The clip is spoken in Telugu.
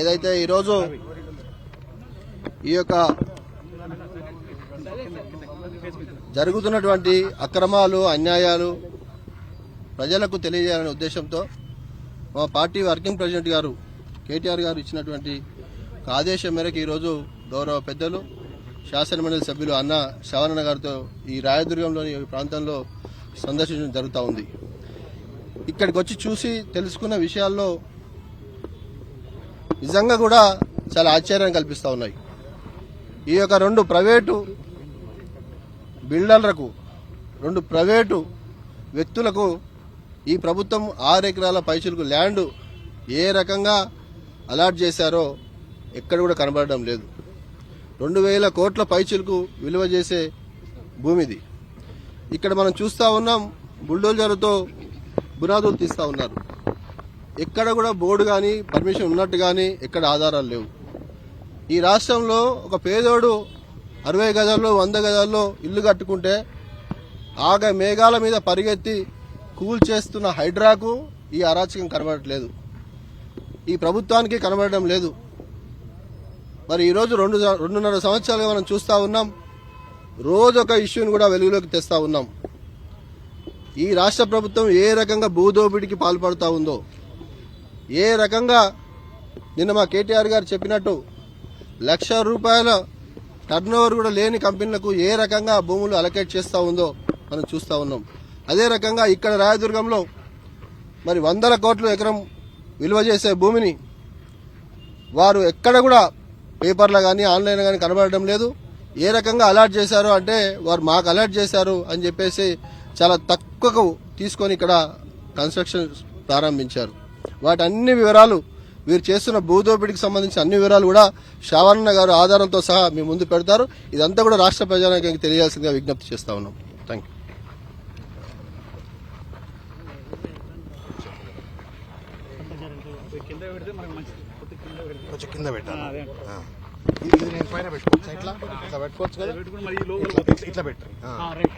ఏదైతే ఈరోజు ఈ యొక్క జరుగుతున్నటువంటి అక్రమాలు అన్యాయాలు ప్రజలకు తెలియజేయాలనే ఉద్దేశంతో మా పార్టీ వర్కింగ్ ప్రెసిడెంట్ గారు కేటీఆర్ గారు ఇచ్చినటువంటి ఆదేశం మేరకు ఈరోజు గౌరవ పెద్దలు శాసనమండలి సభ్యులు అన్న శ్రవణ్ గారితో ఈ రాయదుర్గంలోని ప్రాంతంలో సందర్శించడం జరుగుతూ ఉంది. ఇక్కడికి వచ్చి చూసి తెలుసుకున్న విషయాల్లో నిజంగా కూడా చాలా ఆశ్చర్యం కల్పిస్తూ ఉన్నాయి. ఈ యొక్క 2 ప్రైవేటు బిల్డర్లకు 2 ప్రైవేటు వ్యక్తులకు ఈ ప్రభుత్వం 6 ఎకరాల పైచులకు ల్యాండ్ ఏ రకంగా అలాట్ చేశారో ఎక్కడ కూడా కనబడడం లేదు. 2000 కోట్ల పైచులకు విలువ చేసే భూమిది. ఇక్కడ మనం చూస్తూ ఉన్నాం, బుల్డోజర్తో బునాదులు తీస్తూ ఉన్నారు. ఎక్కడ కూడా బోర్డు కానీ పర్మిషన్ ఉన్నట్టు కానీ ఎక్కడ ఆధారాలు లేవు. ఈ రాష్ట్రంలో ఒక పేదోడు 60 గజాల్లో 100 గజాల్లో ఇల్లు కట్టుకుంటే మేఘాల మీద పరిగెత్తి కూల్ చేస్తున్న హైడ్రాకు ఈ అరాచకం కనబడట్లేదు, ఈ ప్రభుత్వానికి కనబడడం లేదు. మరి ఈరోజు 2.5 సంవత్సరాలుగా మనం చూస్తూ ఉన్నాం, రోజు ఒక ఇష్యూని కూడా వెలుగులోకి తెస్తా ఉన్నాం. ఈ రాష్ట్ర ప్రభుత్వం ఏ రకంగా భూదోపిడికి పాల్పడుతూ ఉందో, ఏ రకంగా నిన్న మా కేటీఆర్ గారు చెప్పినట్టు ₹1,00,000 టర్నోవర్ కూడా లేని కంపెనీలకు ఏ రకంగా భూములు అలకేట్ చేస్తూ ఉందో మనం చూస్తూ ఉన్నాం. అదే రకంగా ఇక్కడ రాయదుర్గంలో మరి 100 కోట్ల ఎకరం విలువ చేసే భూమిని వారు ఎక్కడ కూడా పేపర్లో కానీ ఆన్లైన్లో కానీ కనబడడం లేదు. ఏ రకంగా అలాట్ చేశారు అంటే వారు మాకు అలాట్ చేశారు అని చెప్పేసి చాలా తక్కువకు తీసుకొని ఇక్కడ కన్స్ట్రక్షన్ ప్రారంభించారు. వాటి అన్ని వివరాలు, వీరు చేస్తున్న భూదోపిడికి సంబంధించిన అన్ని వివరాలు కూడా శ్రవణ్ గారు ఆధారంతో సహా మీ ముందు పెడతారు. ఇదంతా కూడా రాష్ట్ర ప్రజానికి తెలియాల్సిందిగా విజ్ఞప్తి చేస్తా ఉన్నాం. థ్యాంక్ కొంచెం కింద పెట్టాలి. ఇది నేను పైన పెట్టుకోవచ్చు, ఇట్లా పెట్టుకోవచ్చు కదా, ఇట్లా పెట్టు.